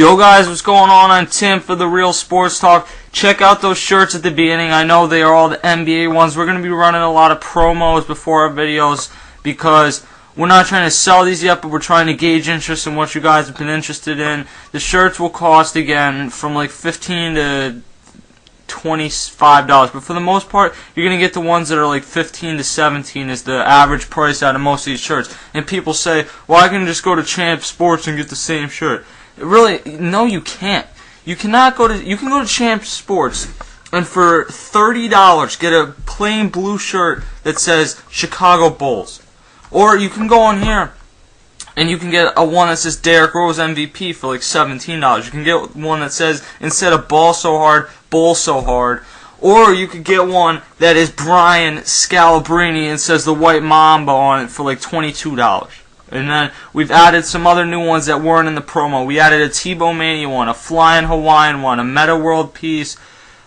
Yo guys, what's going on? I'm Tim for The Real Sports Talk. Check out those shirts at the beginning. I know they are all the NBA ones. We're going to be running a lot of promos before our videos because we're not trying to sell these yet, but we're trying to gauge interest in what you guys have been interested in. The shirts will cost, again, from like $15 to $25, but for the most part, you're going to get the ones that are like $15 to $17 is the average price out of most of these shirts. And people say, well, I can just go to Champ Sports and get the same shirt. Really, no, you can't. You can go to Champ Sports and for $30 get a plain blue shirt that says Chicago Bulls. Or you can go on here and you can get a one that says Derrick Rose MVP for like $17. You can get one that says, instead of ball so hard, bowl so hard. Or you could get one that is Brian Scalabrine and says the White Mamba on it for like $22. And then we've added some other new ones that weren't in the promo. We added a Tebow Mania one, a Flying Hawaiian one, a Meta World Peace,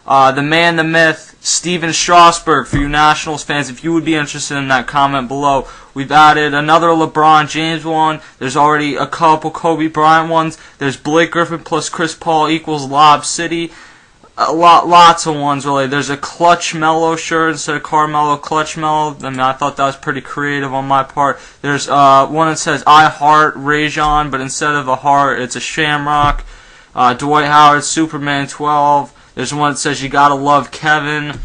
the Man, the Myth, Steven Strasburg for you Nationals fans. If you would be interested in that, comment below. We've added another LeBron James one. There's already a couple Kobe Bryant ones. There's Blake Griffin plus Chris Paul equals Lob City. Lots of ones, really. There's a Clutch Mellow shirt instead of Carmelo, Clutch Mellow. I mean, I thought that was pretty creative on my part. There's one that says I Heart Rajon, but instead of a heart, it's a shamrock. Dwight Howard, Superman 12. There's one that says You Gotta Love Kevin.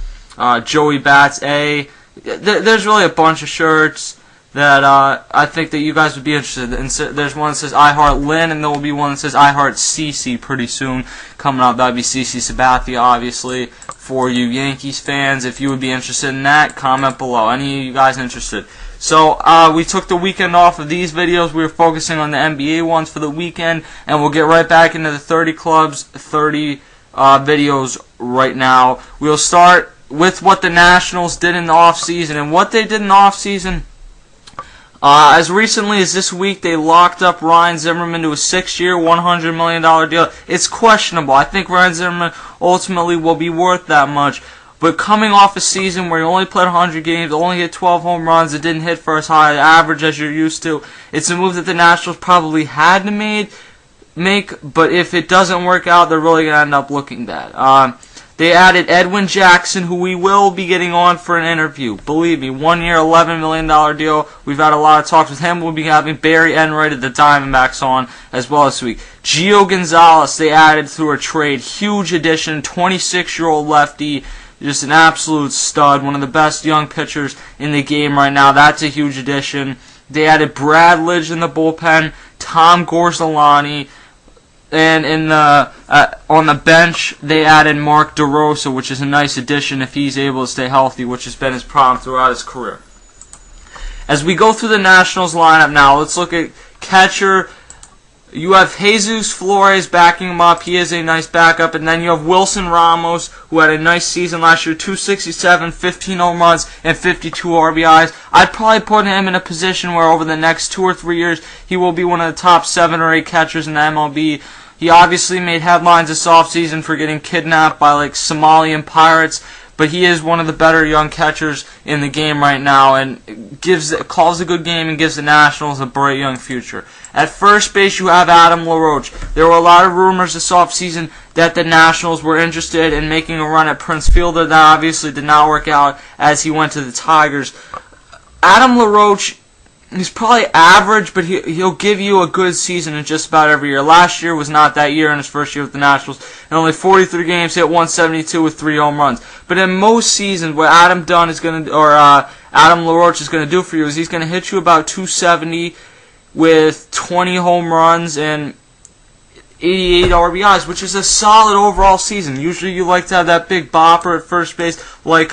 Joey Bats A. There's really a bunch of shirts that I think that you guys would be interested in. There's one that says I Heart Lynn, and there will be one that says I Heart CC pretty soon coming out. That would be CC Sabathia, obviously, for you Yankees fans. If you would be interested in that, comment below. Any of you guys interested? So we took the weekend off of these videos. We were focusing on the NBA ones for the weekend, and we'll get right back into the 30 clubs, 30 videos right now. We'll start with what the Nationals did in the offseason, and what they did in the offseason. As recently as this week, they locked up Ryan Zimmerman to a 6-year, $100 million deal. It's questionable. I think Ryan Zimmerman ultimately will be worth that much. But coming off a season where he only played 100 games, only hit 12 home runs, it didn't hit for as high an average as you're used to, it's a move that the Nationals probably had to make, but if it doesn't work out, they're really going to end up looking bad. They added Edwin Jackson, who we will be getting on for an interview. Believe me, 1 year, $11 million deal. We've had a lot of talks with him. We'll be having Barry Enright of the Diamondbacks on as well this week. Gio Gonzalez, they added through a trade. Huge addition, 26-year-old lefty. Just an absolute stud. One of the best young pitchers in the game right now. That's a huge addition. They added Brad Lidge in the bullpen. Tom Gorzelani. And on the bench, they added Mark DeRosa, which is a nice addition if he's able to stay healthy, which has been his problem throughout his career. As we go through the Nationals lineup now, let's look at catcher. You have Jesus Flores backing him up. He is a nice backup. And then you have Wilson Ramos, who had a nice season last year, 267, 15 home runs, and 52 RBIs. I'd probably put him in a position where over the next 2 or 3 years, he will be one of the top 7 or 8 catchers in the MLB. He obviously made headlines this offseason for getting kidnapped by like Somalian pirates, but he is one of the better young catchers in the game right now and calls a good game and gives the Nationals a bright young future. At first base, you have Adam LaRoche. There were a lot of rumors this offseason that the Nationals were interested in making a run at Prince Fielder. That obviously did not work out as he went to the Tigers. Adam LaRoche, he's probably average, but he'll give you a good season in just about every year. Last year was not that year in his first year with the Nationals. In only 43 games, hit 172 with 3 home runs. But in most seasons, what Adam LaRoche is going to do for you is he's going to hit you about 270 with 20 home runs and 88 RBIs, which is a solid overall season. Usually you like to have that big bopper at first base, like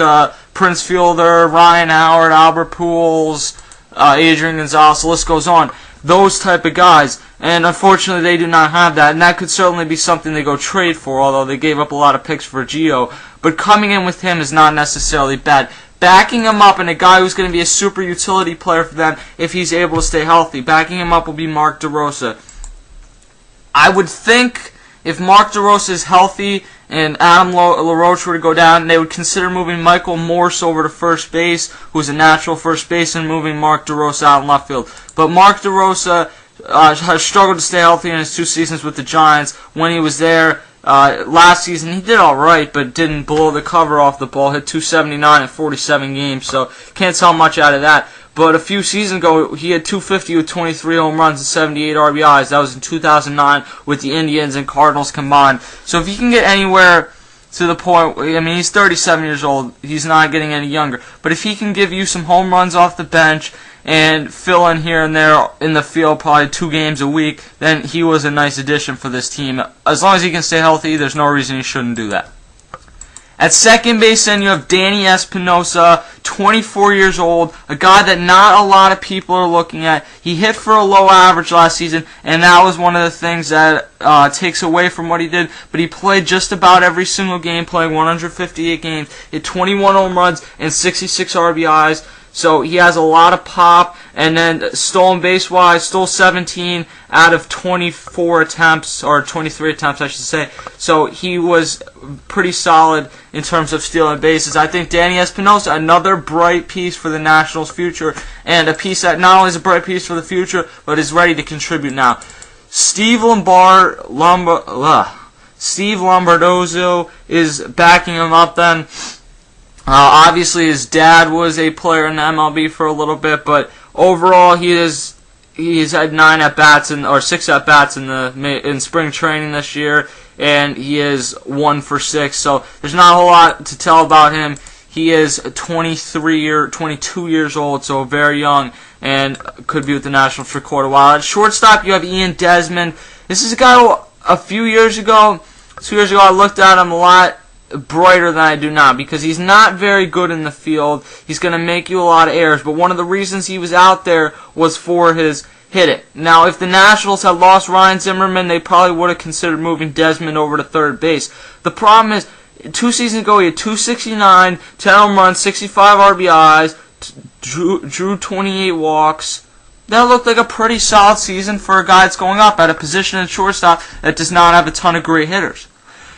Prince Fielder, Ryan Howard, Albert Pujols, Adrian Gonzalez, the list goes on. Those type of guys. And unfortunately, they do not have that. And that could certainly be something they go trade for, although they gave up a lot of picks for Gio. But coming in with him is not necessarily bad. Backing him up, and a guy who's going to be a super utility player for them if he's able to stay healthy, backing him up will be Mark DeRosa. I would think if Mark DeRosa is healthy and Adam LaRoche were to go down, they would consider moving Michael Morse over to first base, who's a natural first baseman, moving Mark DeRosa out in left field. But Mark DeRosa has struggled to stay healthy in his 2 seasons with the Giants. When he was there last season, he did all right, but didn't blow the cover off the ball. Hit 279 in 47 games, so can't tell much out of that. But a few seasons ago, he had 250 with 23 home runs and 78 RBIs. That was in 2009 with the Indians and Cardinals combined. So if he can get anywhere to the point, I mean, he's 37 years old. He's not getting any younger. But if he can give you some home runs off the bench and fill in here and there in the field, probably 2 games a week, then he was a nice addition for this team. As long as he can stay healthy, there's no reason he shouldn't do that. At second base, then you have Danny Espinosa, 24 years old, a guy that not a lot of people are looking at. He hit for a low average last season, and that was one of the things that takes away from what he did. But he played just about every single game, playing 158 games, hit 21 home runs and 66 RBIs. So he has a lot of pop, and then stolen base-wise, stole 17 out of 24 attempts, or 23 attempts, I should say. So he was pretty solid in terms of stealing bases. I think Danny Espinosa, another bright piece for the Nationals' future, and a piece that not only is a bright piece for the future, but is ready to contribute now. Steve Lombardozzo is backing him up then. Obviously, his dad was a player in the MLB for a little bit, but overall, he's had 6 at bats in spring training this year, and he is 1 for 6. So there's not a whole lot to tell about him. He is 22 years old, so very young, and could be with the Nationals for quite a while. At shortstop, you have Ian Desmond. This is a guy who a few years ago, I looked at him a lot brighter than I do now, because he's not very good in the field. He's going to make you a lot of errors, but one of the reasons he was out there was for his hitting. Now, if the Nationals had lost Ryan Zimmerman, they probably would have considered moving Desmond over to third base. The problem is, 2 seasons ago, he had 269, 10 home runs, 65 RBIs, drew 28 walks. That looked like a pretty solid season for a guy that's going up at a position in shortstop that does not have a ton of great hitters.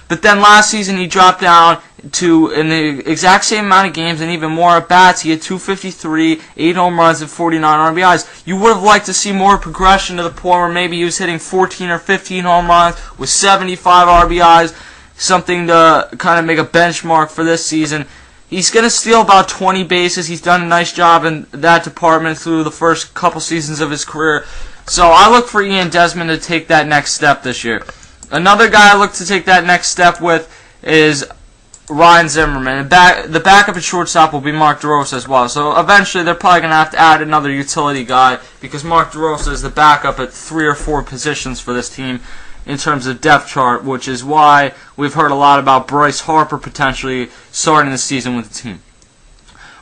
But then last season he dropped down to, in the exact same amount of games and even more at bats, he had 253, 8 home runs, and 49 RBIs. You would have liked to see more progression to the point where maybe he was hitting 14 or 15 home runs with 75 RBIs, something to kind of make a benchmark for this season. He's going to steal about 20 bases. He's done a nice job in that department through the first couple seasons of his career. So I look for Ian Desmond to take that next step this year. Another guy I look to take that next step with is Ryan Zimmerman. The backup at shortstop will be Mark DeRosa as well. So eventually they're probably going to have to add another utility guy, because Mark DeRosa is the backup at 3 or 4 positions for this team in terms of depth chart, which is why we've heard a lot about Bryce Harper potentially starting the season with the team.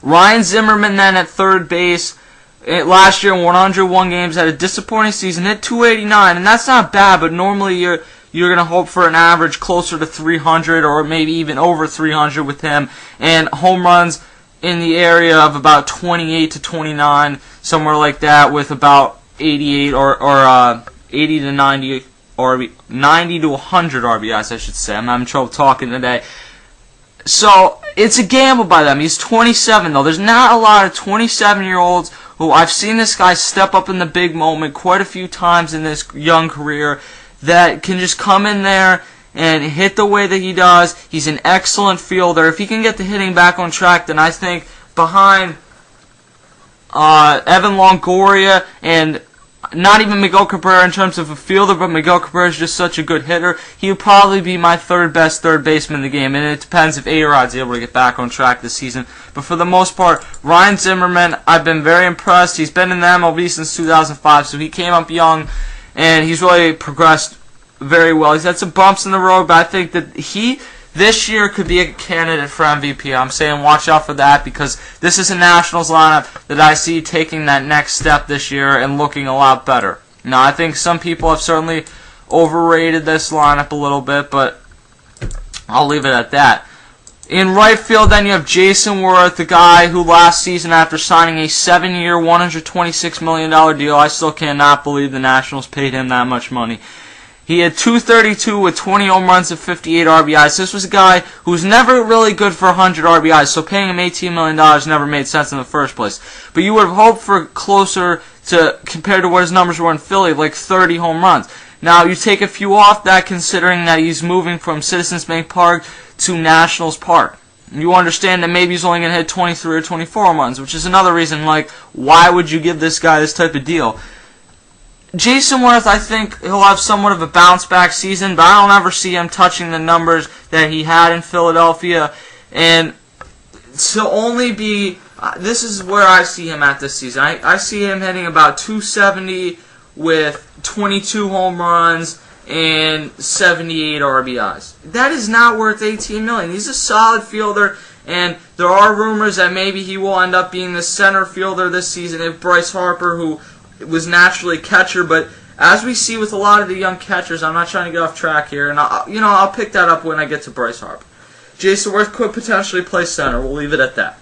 Ryan Zimmerman then at third base. Last year in 101 games had a disappointing season, hit 289, and that's not bad, but normally you're going to hope for an average closer to 300 or maybe even over 300 with him, and home runs in the area of about 28 to 29, somewhere like that, with about 88 or 80 to 90 or 90 to 100 RBIs, I should say. I'm having trouble talking today. So it's a gamble by them. He's 27 though. There's not a lot of 27-year-olds who I've seen this guy step up in the big moment quite a few times in this young career that can just come in there and hit the way that he does. He's an excellent fielder. If he can get the hitting back on track, then I think behind Evan Longoria and not even Miguel Cabrera in terms of a fielder, but Miguel Cabrera is just such a good hitter, he would probably be my third best third baseman in the game, and it depends if A-Rod's able to get back on track this season. But for the most part, Ryan Zimmerman, I've been very impressed. He's been in the MLB since 2005, so he came up young, and he's really progressed very well. He's had some bumps in the road, but I think that he, this year, could be a candidate for MVP. I'm saying watch out for that, because this is a Nationals lineup that I see taking that next step this year and looking a lot better. Now, I think some people have certainly overrated this lineup a little bit, but I'll leave it at that. In right field, then you have Jason Worth, the guy who last season, after signing a 7-year, $126 million deal, I still cannot believe the Nationals paid him that much money. He had 232 with 20 home runs and 58 RBIs. This was a guy who was never really good for 100 RBIs, so paying him $18 million never made sense in the first place. But you would have hoped for closer compared to what his numbers were in Philly, like 30 home runs. Now, you take a few off that considering that he's moving from Citizens Bank Park to Nationals Park. You understand that maybe he's only going to hit 23 or 24 home runs, which is another reason, like, why would you give this guy this type of deal? Jason Worth, I think he'll have somewhat of a bounce-back season, but I don't ever see him touching the numbers that he had in Philadelphia. And to only be... this is where I see him at this season. I see him hitting about 270 with 22 home runs and 78 RBIs. That is not worth $18 million. He's a solid fielder, and there are rumors that maybe he will end up being the center fielder this season if Bryce Harper, who was naturally catcher, but as we see with a lot of the young catchers, I'm not trying to get off track here, and I'll pick that up when I get to Bryce Harper. Jason Worth could potentially play center. We'll leave it at that.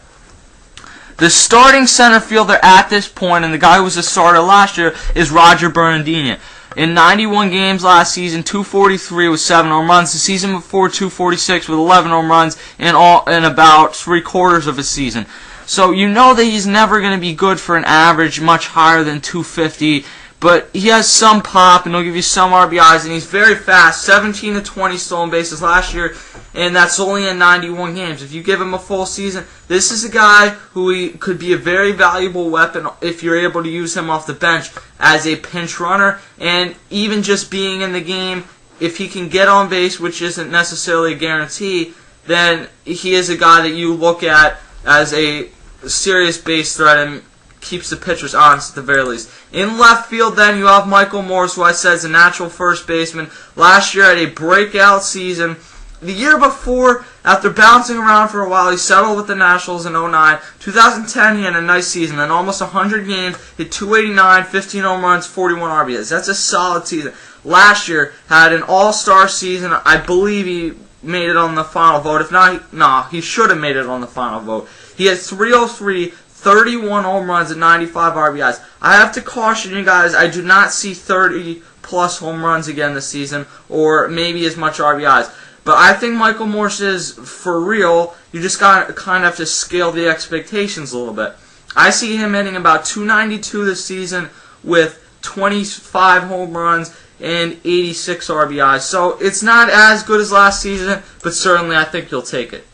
The starting center fielder at this point, and the guy who was a starter last year, is Roger Bernardino. In 91 games last season, 243 with 7 home runs. The season before, 246 with 11 home runs in about 3/4 of a season. So you know that he's never going to be good for an average much higher than 250, but he has some pop, and he'll give you some RBIs, and he's very fast. 17 to 20 stolen bases last year, and that's only in 91 games. If you give him a full season, this is a guy who could be a very valuable weapon if you're able to use him off the bench as a pinch runner, and even just being in the game, if he can get on base, which isn't necessarily a guarantee, then he is a guy that you look at as a serious base threat and keeps the pitchers honest at the very least. In left field, then, you have Michael Morse, who I said is a natural first baseman. Last year had a breakout season. The year before, after bouncing around for a while, he settled with the Nationals in 2009. 2010, he had a nice season. Then almost 100 games, hit 289, 15 home runs, 41 RBIs. That's a solid season. Last year, had an all-star season. I believe he made it on the final vote. If not, he should have made it on the final vote. He had 303, 31 home runs, and 95 RBIs. I have to caution you guys, I do not see 30-plus home runs again this season, or maybe as much RBIs. But I think Michael Morse is for real. You just kind of have to scale the expectations a little bit. I see him hitting about 292 this season with 25 home runs and 86 RBIs. So it's not as good as last season, but certainly I think you'll take it.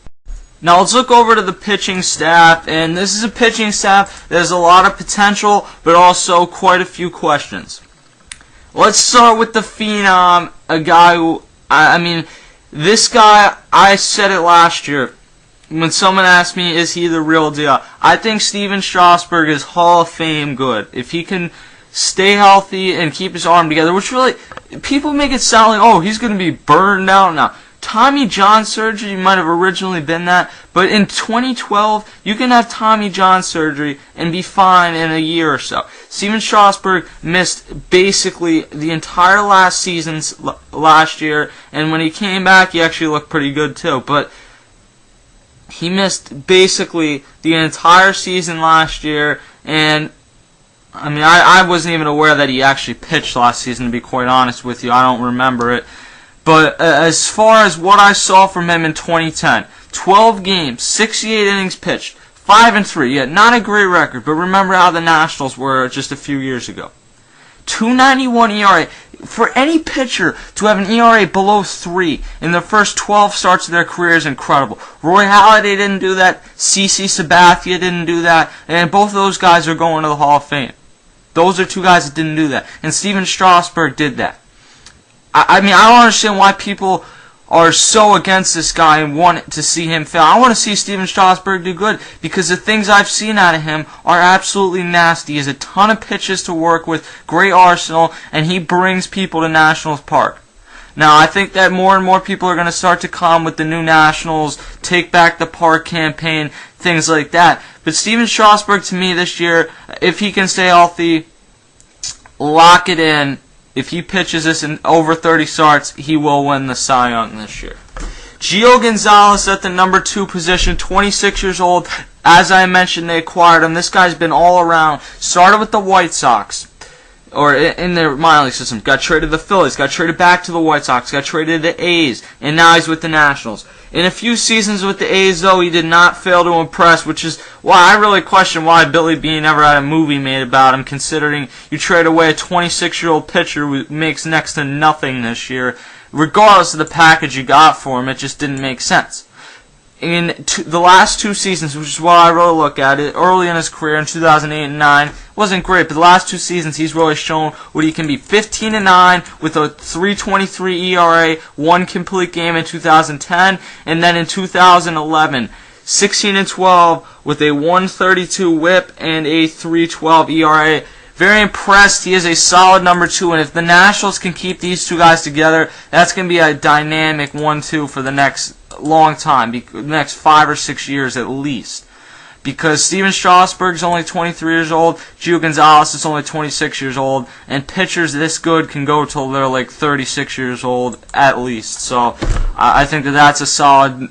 Now let's look over to the pitching staff, and this is a pitching staff that has a lot of potential, but also quite a few questions. Let's start with the Phenom, a guy who, this guy, I said it last year when someone asked me, is he the real deal? I think Steven Strasburg is Hall of Fame good. If he can stay healthy and keep his arm together, which really, people make it sound like, oh, he's going to be burned out now. Tommy John surgery might have originally been that, but in 2012, you can have Tommy John surgery and be fine in a year or so. Steven Strasburg missed basically the entire last season's last year, and when he came back, he actually looked pretty good too, but he missed basically the entire season last year, and I wasn't even aware that he actually pitched last season, to be quite honest with you. I don't remember it. But as far as what I saw from him in 2010, 12 games, 68 innings pitched, 5-3. Yeah, not a great record, but remember how the Nationals were just a few years ago. 2.91 ERA. For any pitcher to have an ERA below 3 in the first 12 starts of their career is incredible. Roy Halladay didn't do that. CC Sabathia didn't do that. And both of those guys are going to the Hall of Fame. Those are two guys that didn't do that. And Steven Strasburg did that. I don't understand why people are so against this guy and want to see him fail. I want to see Steven Strasburg do good because the things I've seen out of him are absolutely nasty. He has a ton of pitches to work with, great arsenal, and he brings people to Nationals Park. Now, I think that more and more people are going to start to come with the new Nationals, Take Back the Park campaign, things like that. But Steven Strasburg, to me, this year, if he can stay healthy, lock it in. If he pitches this in over 30 starts, he will win the Cy Young this year. Gio Gonzalez at the number 2 position, 26 years old. As I mentioned, they acquired him. This guy's been all around. Started with the White Sox. or in their minor league system, got traded to the Phillies, got traded back to the White Sox, got traded to the A's, and now he's with the Nationals. In a few seasons with the A's, though, he did not fail to impress, which is why I really question why Billy Beane never had a movie made about him, considering you trade away a 26-year-old pitcher who makes next to nothing this year. Regardless of the package you got for him, it just didn't make sense. In the last 2 seasons, which is what I really look at it, early in his career in 2008 and 9, wasn't great, but the last 2 seasons he's really shown what he can be. 15-9 with a 3.23 ERA, 1 complete game in 2010, and then in 2011, 16-12 with a 1.32 WHIP and a 3.12 ERA. Very impressed. He is a solid number 2, and if the Nationals can keep these 2 guys together, that's going to be a dynamic 1-2 for the next long time, the next 5 or 6 years at least. Because Steven Strasburg is only 23 years old, Gio Gonzalez is only 26 years old, and pitchers this good can go till they're like 36 years old at least. So I think that that's a solid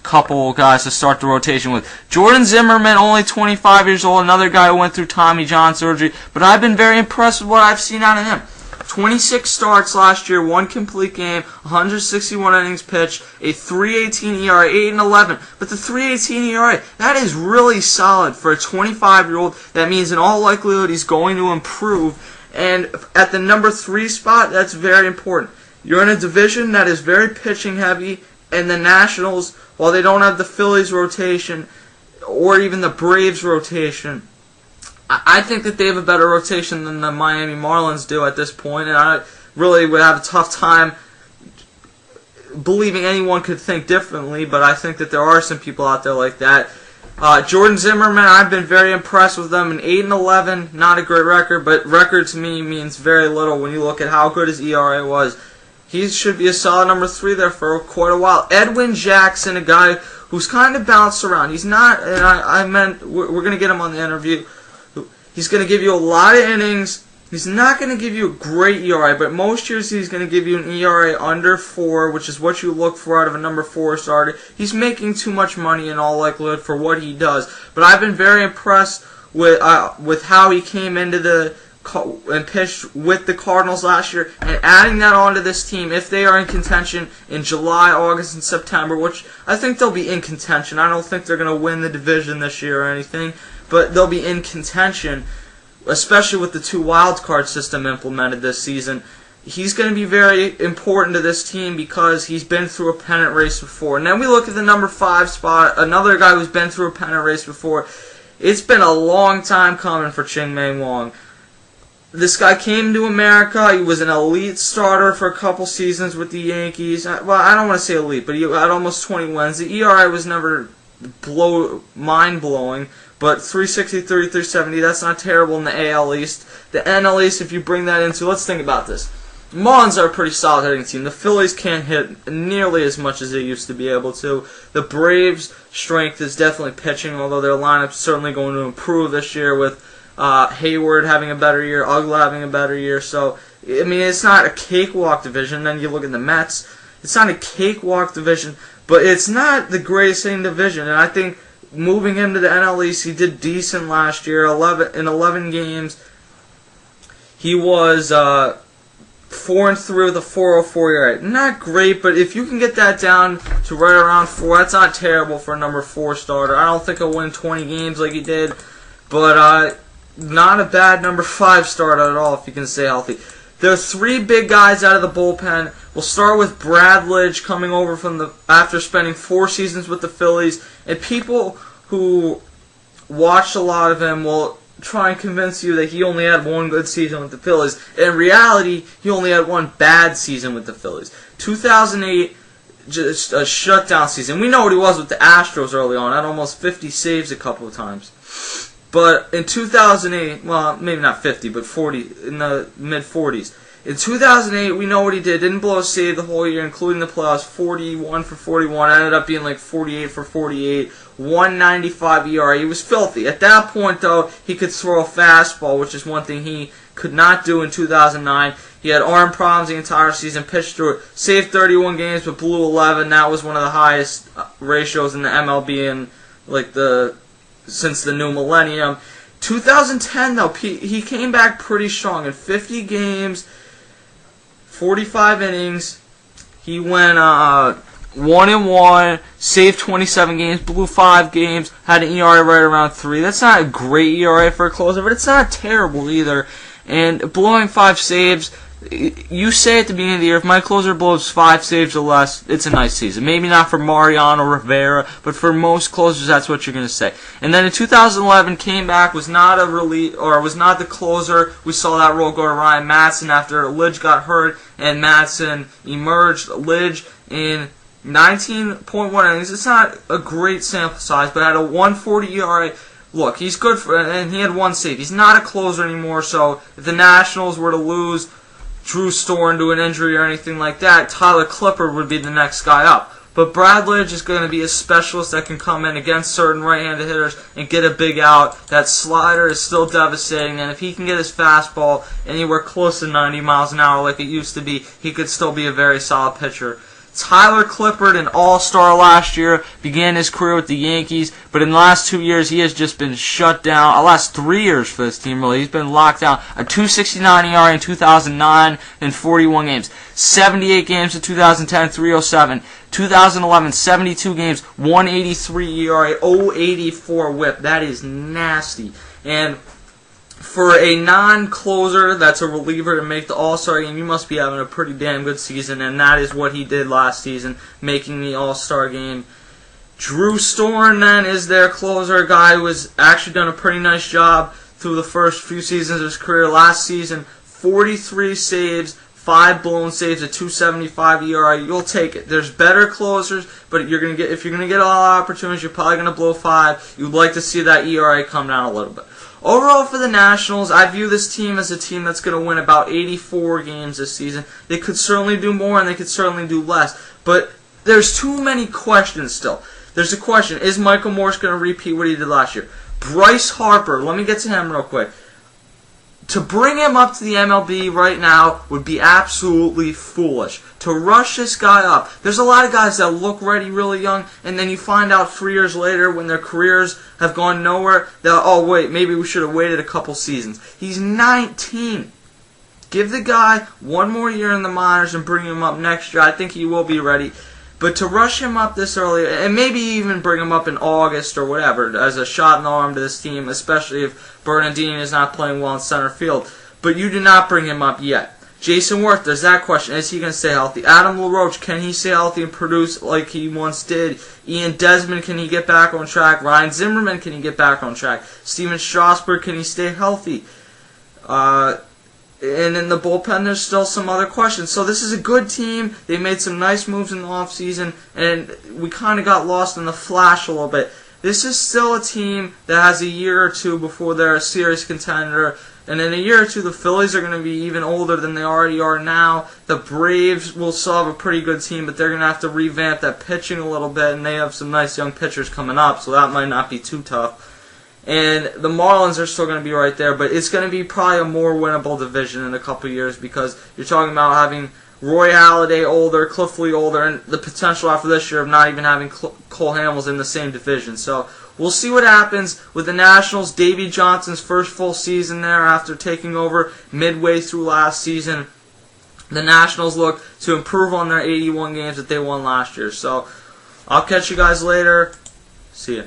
couple guys to start the rotation with. Jordan Zimmermann, only 25 years old, another guy who went through Tommy John surgery, but I've been very impressed with what I've seen out of him. 26 starts last year, 1 complete game, 161 innings pitched, a 3.18 ERA, 8-11. But the 3.18 ERA, that is really solid for a 25-year-old. That means in all likelihood he's going to improve. And at the number 3 spot, that's very important. You're in a division that is very pitching heavy, and the Nationals, while they don't have the Phillies rotation or even the Braves rotation, I think that they have a better rotation than the Miami Marlins do at this point, and I really would have a tough time believing anyone could think differently, but I think that there are some people out there like that. Jordan Zimmermann, I've been very impressed with them. An 8-11, not a great record, but record to me means very little when you look at how good his ERA was. He should be a solid number 3 there for quite a while. Edwin Jackson, a guy who's kind of bounced around. He's not, and I meant, we're going to get him on the interview. He's going to give you a lot of innings. He's not going to give you a great ERA, but most years he's going to give you an ERA under 4, which is what you look for out of a number 4 starter. He's making too much money in all likelihood for what he does. But I've been very impressed with how he came into and pitched with the Cardinals last year, and adding that onto this team if they are in contention in July, August, and September, which I think they'll be in contention. I don't think they're going to win the division this year or anything, but they'll be in contention, especially with the 2 wild card system implemented this season. He's going to be very important to this team because he's been through a pennant race before. And then we look at the number 5 spot, another guy who's been through a pennant race before. It's been a long time coming for Ching-Mei Wang. This guy came to America. He was an elite starter for a couple seasons with the Yankees. Well, I don't want to say elite, but he had almost 20 wins. The ERA was never mind-blowing, but 360, 30, 370, that's not terrible in the AL East. The NL East, if you bring that into, let's think about this. The Marlins are a pretty solid hitting team. The Phillies can't hit nearly as much as they used to be able to. The Braves' strength is definitely pitching, although their lineup's certainly going to improve this year with Hayward having a better year, Ugla having a better year. So, I mean, it's not a cakewalk division. Then you look at the Mets. It's not a cakewalk division, but it's not the greatest hitting division. And I think moving him to the NL East, he did decent last year. In 11 games, he was 4-3 with a 4.04 ERA. Not great, but if you can get that down to right around 4, that's not terrible for a number 4 starter. I don't think he'll win 20 games like he did, but not a bad number 5 starter at all if you can stay healthy. There are 3 big guys out of the bullpen. We'll start with Brad Lidge coming over after spending 4 seasons with the Phillies, and people who watched a lot of him will try and convince you that he only had 1 good season with the Phillies. In reality, he only had 1 bad season with the Phillies. 2008, just a shutdown season. We know what he was with the Astros early on. Had almost 50 saves a couple of times. But in 2008, well, maybe not 50, but 40, in the mid-40s. In 2008, we know what he did. Didn't blow a save the whole year, including the playoffs. 41 for 41. Ended up being like 48 for 48. 195 ERA. He was filthy. At that point, though, he could throw a fastball, which is one thing he could not do in 2009. He had arm problems the entire season, pitched through it. Saved 31 games, but blew 11. That was one of the highest ratios in the MLB in, like, since the new millennium. 2010, though, he came back pretty strong. In 50 games, 45 innings, he went 1-1, saved 27 games, blew 5 games, had an ERA right around 3. That's not a great ERA for a closer, but it's not terrible either. And blowing 5 saves, you say at the beginning of the year, if my closer blows 5 saves or less, it's a nice season. Maybe not for Mariano Rivera, but for most closers, that's what you're going to say. And then in 2011, came back, was not a relief, or was not the closer. We saw that role go to Ryan Madson after Lidge got hurt, and Madson emerged. Lidge in 19.1 innings. It's not a great sample size, but had a 1.40 ERA. Look, he's good for, and he had 1 save. He's not a closer anymore, so if the Nationals were to lose Drew Storen to an injury or anything like that, Tyler Clippard would be the next guy up. But Brad Lidge is going to be a specialist that can come in against certain right-handed hitters and get a big out. That slider is still devastating, and if he can get his fastball anywhere close to 90 miles an hour like it used to be, he could still be a very solid pitcher. Tyler Clippard, an all-star last year, began his career with the Yankees, but in the last 2 years, he has just been shut down. The last 3 years for this team, really. He's been locked down. A 2.69 ERA in 2009 in 41 games. 78 games in 2010, 3.07. 2011, 72 games, 1.83 ERA, 0.84 whip. That is nasty. And for a non-closer that's a reliever to make the All-Star game, you must be having a pretty damn good season, and that is what he did last season, making the All-Star game. Drew Storen, then, is their closer, a guy who has actually done a pretty nice job through the first few seasons of his career. Last season, 43 saves, 5 blown saves, a 2.75 ERA. You'll take it. There's better closers, but if you're gonna get a lot of opportunities, you're probably gonna blow 5. You'd like to see that ERA come down a little bit. Overall for the Nationals, I view this team as a team that's going to win about 84 games this season. They could certainly do more and they could certainly do less. But there's too many questions still. There's a question, is Michael Morse going to repeat what he did last year? Bryce Harper, let me get to him real quick. To bring him up to the MLB right now would be absolutely foolish. To rush this guy up. There's a lot of guys that look ready really young, and then you find out 3 years later when their careers have gone nowhere, that, oh wait, maybe we should have waited a couple seasons. He's 19. Give the guy 1 more year in the minors and bring him up next year. I think he will be ready. But to rush him up this early, and maybe even bring him up in August or whatever, as a shot in the arm to this team, especially if Bernardini is not playing well in center field. But you do not bring him up yet. Jason Worth, there's that question. Is he going to stay healthy? Adam LaRoche, can he stay healthy and produce like he once did? Ian Desmond, can he get back on track? Ryan Zimmerman, can he get back on track? Steven Strasburg, can he stay healthy? And in the bullpen, there's still some other questions. So this is a good team. They made some nice moves in the offseason, and we kind of got lost in the flash a little bit. This is still a team that has a year or two before they're a serious contender. And in a year or two, the Phillies are going to be even older than they already are now. The Braves will still have a pretty good team, but they're going to have to revamp that pitching a little bit, and they have some nice young pitchers coming up, so that might not be too tough. And the Marlins are still going to be right there, but it's going to be probably a more winnable division in a couple years because you're talking about having Roy Halladay older, Cliff Lee older, and the potential after this year of not even having Cole Hamels in the same division. So we'll see what happens with the Nationals. Davey Johnson's first full season there after taking over midway through last season. The Nationals look to improve on their 81 games that they won last year. So I'll catch you guys later. See ya.